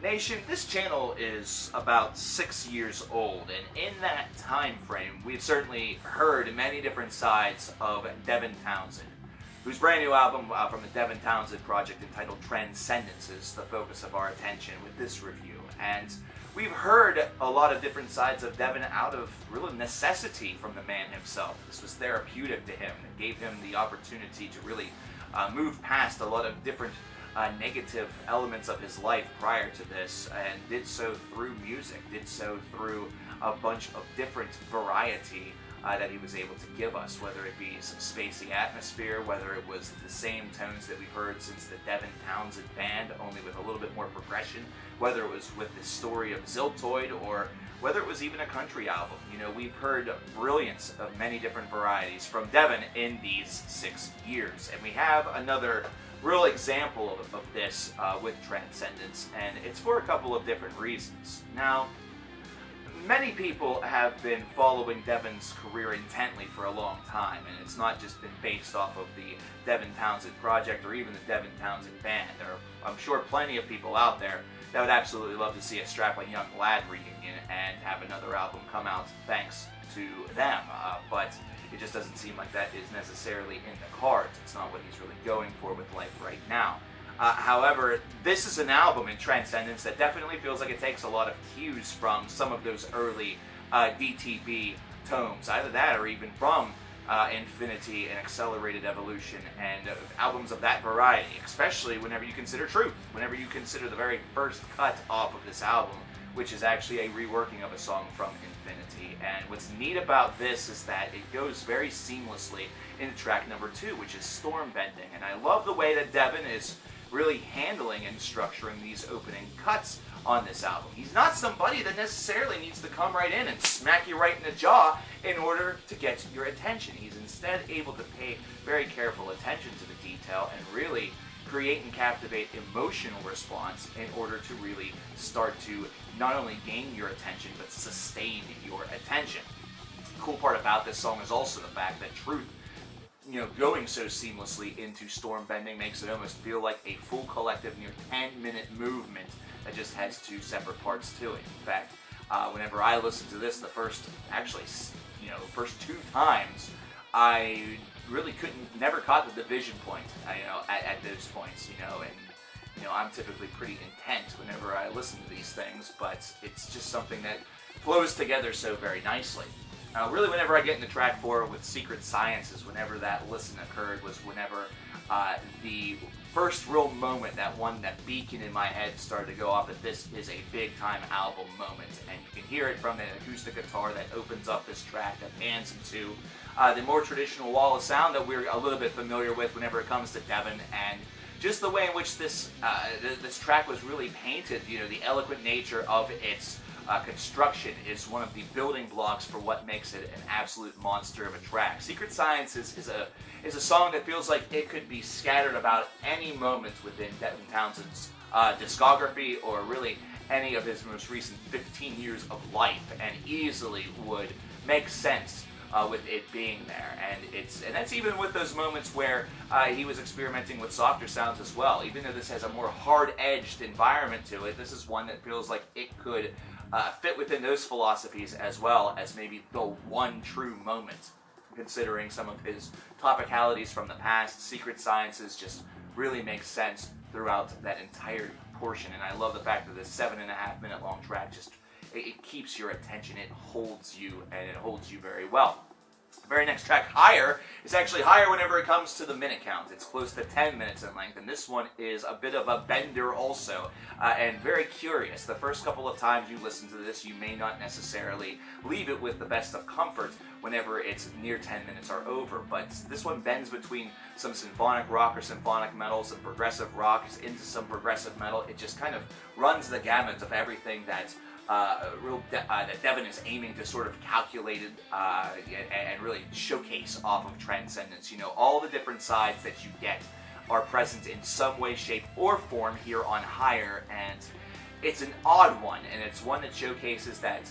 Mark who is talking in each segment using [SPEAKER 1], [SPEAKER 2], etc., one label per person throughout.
[SPEAKER 1] Nation, this channel is about 6 years old, and in that time frame, we've certainly heard many different sides of Devin Townsend, whose brand new album from the Devin Townsend project entitled Transcendence is the focus of our attention with this review. And we've heard a lot of different sides of Devin out of real necessity from the man himself. This was therapeutic to him. It gave him the opportunity to really move past a lot of different negative elements of his life prior to this, and did so through music, did so through a bunch of different variety that he was able to give us, whether it be some spacey atmosphere, whether it was the same tones that we've heard since the Devin Townsend band, only with a little bit more progression, whether it was with the story of Ziltoid, or whether it was even a country album. You know, we've heard brilliance of many different varieties from Devin in these 6 years, and we have another real example of this with Transcendence, and it's for a couple of different reasons. Now, many people have been following Devin's career intently for a long time, and it's not just been based off of the Devin Townsend project or even the Devin Townsend band. There are, I'm sure, plenty of people out there that would absolutely love to see a Strapping Young Lad reunion and have another album come out thanks to them, but it just doesn't seem like that is necessarily in the cards. It's not what he's really going for with life right now. However, this is an album in Transcendence that definitely feels like it takes a lot of cues from some of those early DTB tomes, either that or even from Infinity and Accelerated Evolution and albums of that variety, especially whenever you consider Truth, whenever you consider the very first cut off of this album, which is actually a reworking of a song from Infinity. And what's neat about this is that it goes very seamlessly into track number 2, which is Storm Bending. And I love the way that Devin is really handling and structuring these opening cuts on this album. He's not somebody that necessarily needs to come right in and smack you right in the jaw in order to get your attention. He's instead able to pay very careful attention to the detail and really create and captivate emotional response in order to really start to not only gain your attention, but sustain your attention. The cool part about this song is also the fact that Truth, you know, going so seamlessly into Storm Bending makes it almost feel like a full collective near 10-minute movement that just has 2 separate parts to it. In fact, whenever I listened to this the first 2 times, I really never caught the division point, at those points, and I'm typically pretty intent whenever I listen to these things, but it's just something that flows together so very nicely. Really, whenever I get into track 4 with Secret Sciences, whenever that listen occurred was whenever the first real moment, that beacon in my head started to go off that this is a big time album moment, and you can hear it from the acoustic guitar that opens up this track that pans into the more traditional wall of sound that we're a little bit familiar with whenever it comes to Devin, and just the way in which this track was really painted, the eloquent nature of its construction is one of the building blocks for what makes it an absolute monster of a track. Secret Sciences is a song that feels like it could be scattered about any moment within Devin Townsend's discography, or really any of his most recent 15 years of life, and easily would make sense with it being there. And that's even with those moments where he was experimenting with softer sounds as well. Even though this has a more hard-edged environment to it, this is one that feels like it could fit within those philosophies, as well as maybe the one true moment. Considering some of his topicalities from the past, Secret Sciences just really makes sense throughout that entire portion. And I love the fact that this 7.5 minute long track it keeps your attention, it holds you, and it holds you very well. The very next track, Higher, is actually higher whenever it comes to the minute count. It's close to 10 minutes in length, and this one is a bit of a bender also, and very curious. The first couple of times you listen to this, you may not necessarily leave it with the best of comfort whenever it's near 10 minutes are over, but this one bends between some symphonic rock or symphonic metal, some progressive rock into some progressive metal. It just kind of runs the gamut of everything that that Devin is aiming to sort of calculate and really showcase off of Transcendence. All the different sides that you get are present in some way, shape, or form here on Higher, and it's an odd one, and it's one that showcases that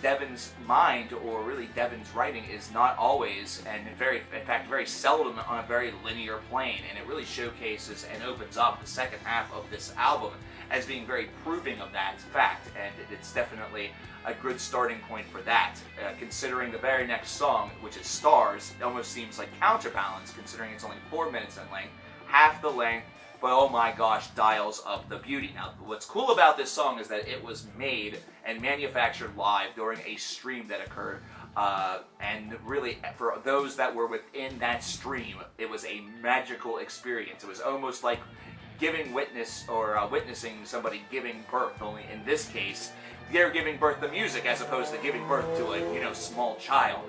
[SPEAKER 1] Devin's mind, or really Devin's writing, is not always, and in fact very seldom, on a very linear plane, and it really showcases and opens up the second half of this album as being very proving of that fact, and it's definitely a good starting point for that. Considering the very next song, which is Stars, it almost seems like counterbalance, considering it's only 4 minutes in length, half the length, but oh my gosh, dials up the beauty. Now, what's cool about this song is that it was made and manufactured live during a stream that occurred, and really, for those that were within that stream, it was a magical experience. It was almost like giving witness, or witnessing somebody giving birth, only in this case, they're giving birth to music as opposed to giving birth to a, small child.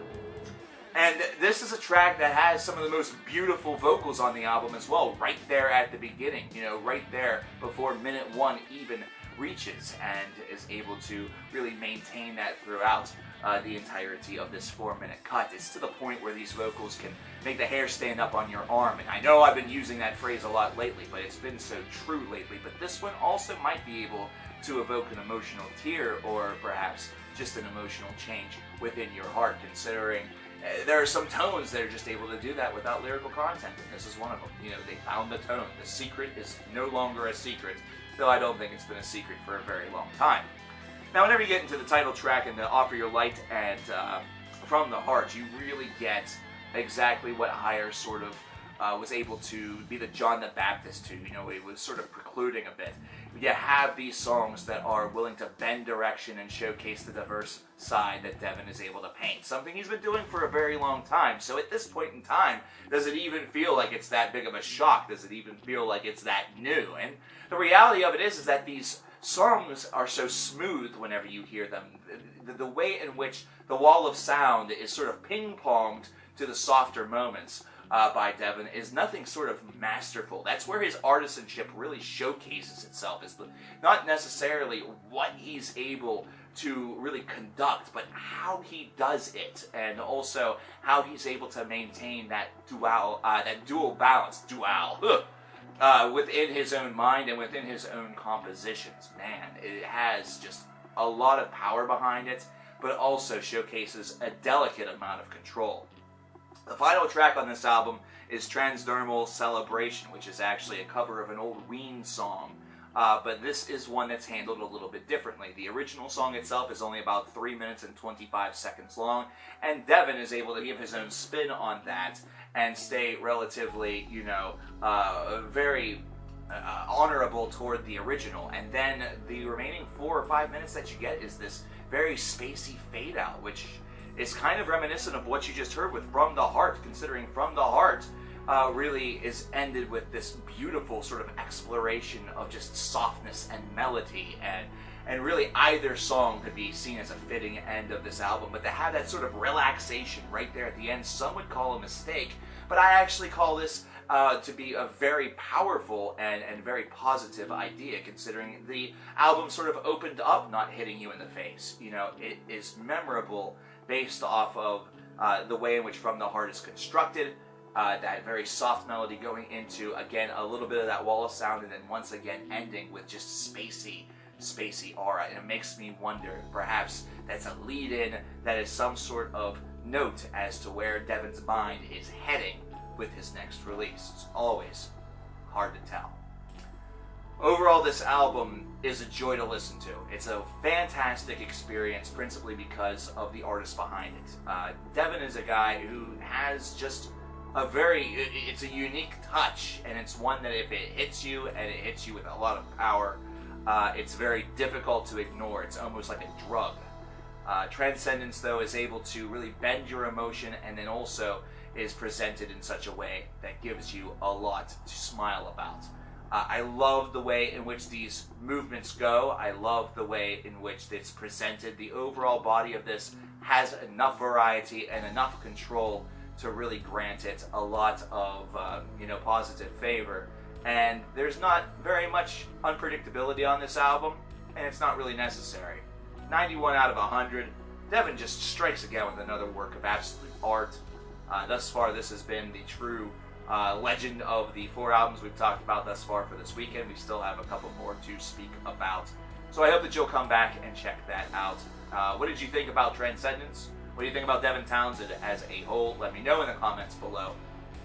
[SPEAKER 1] And this is a track that has some of the most beautiful vocals on the album as well, right there at the beginning, right there before minute 1 even reaches, and is able to really maintain that throughout the entirety of this 4-minute cut. It's to the point where these vocals can make the hair stand up on your arm, and I know I've been using that phrase a lot lately, but it's been so true lately. But this one also might be able to evoke an emotional tear, or perhaps just an emotional change within your heart, considering there are some tones that are just able to do that without lyrical content, and this is one of them. They found the tone. The secret is no longer a secret, though I don't think it's been a secret for a very long time. Now, whenever you get into the title track and the Offer Your Light and From the Heart, you really get exactly what Higher sort of was able to be the John the Baptist to. It was sort of precluding a bit. You have these songs that are willing to bend direction and showcase the diverse side that Devin is able to paint. Something he's been doing for a very long time. So at this point in time, does it even feel like it's that big of a shock? Does it even feel like it's that new? And the reality of it is that these songs are so smooth whenever you hear them. The way in which the wall of sound is sort of ping-ponged to the softer moments by Devin is nothing sort of masterful. That's where his artisanship really showcases itself, is not necessarily what he's able to really conduct, but how he does it, and also how he's able to maintain that dual balance, within his own mind and within his own compositions. Man, it has just a lot of power behind it, but also showcases a delicate amount of control. The final track on this album is Transdermal Celebration, which is actually a cover of an old Ween song, but this is one that's handled a little bit differently. The original song itself is only about 3 minutes and 25 seconds long, and Devin is able to give his own spin on that and stay relatively, very honorable toward the original. And then the remaining 4 or 5 minutes that you get is this very spacey fade out, which is kind of reminiscent of what you just heard with From the Heart, considering From the Heart really is ended with this beautiful sort of exploration of just softness and melody, and really either song could be seen as a fitting end of this album, but to have that sort of relaxation right there at the end, some would call a mistake, but I actually call this to be a very powerful and very positive idea, considering the album sort of opened up not hitting you in the face. It is memorable based off of the way in which From the Heart is constructed, that very soft melody going into, again, a little bit of that wall of sound, and then once again ending with just spacey aura. And it makes me wonder, perhaps that's a lead-in, that is some sort of note as to where Devin's mind is heading with his next release. It's always hard to tell. Overall, this album is a joy to listen to. It's a fantastic experience, principally because of the artist behind it. Devin is a guy who has just it's a unique touch, and it's one that if it hits you, and it hits you with a lot of power, it's very difficult to ignore. It's almost like a drug. Transcendence, though, is able to really bend your emotion, and then also is presented in such a way that gives you a lot to smile about. I love the way in which these movements go. I love the way in which it's presented. The overall body of this has enough variety and enough control to really grant it a lot of positive favor. And there's not very much unpredictability on this album, and it's not really necessary. 91 out of 100. Devin just strikes again with another work of absolute art. Thus far, this has been the true legend of the 4 albums we've talked about thus far for this weekend. We still have a couple more to speak about. So I hope that you'll come back and check that out. What did you think about Transcendence? What do you think about Devin Townsend as a whole? Let me know in the comments below.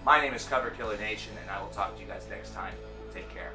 [SPEAKER 1] My name is CoverKillerNation, and I will talk to you guys next time. Take care.